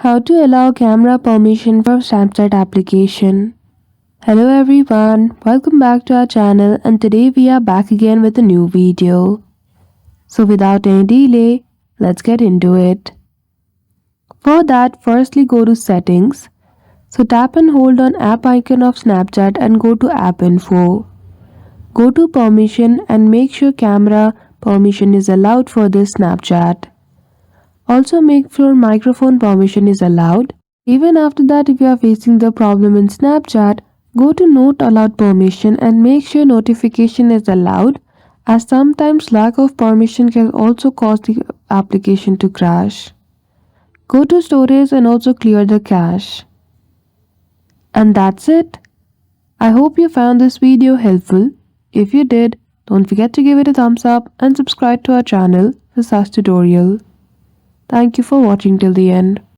How to allow camera permission for Snapchat application. Hello everyone, welcome back to our channel and today we are back again with a new video. So without any delay, let's get into it. For that, firstly go to settings. So tap and hold on app icon of Snapchat and go to app info. Go to permission and make sure camera permission is allowed for this Snapchat. Also make sure microphone permission is allowed. Even after that, if you are facing the problem in Snapchat, go to not allowed permission and make sure notification is allowed, as sometimes lack of permission can also cause the application to crash. Go to storage and also clear the cache. And that's it. I hope you found this video helpful. If you did, don't forget to give it a thumbs up and subscribe to our channel for such tutorial. Thank you for watching till the end.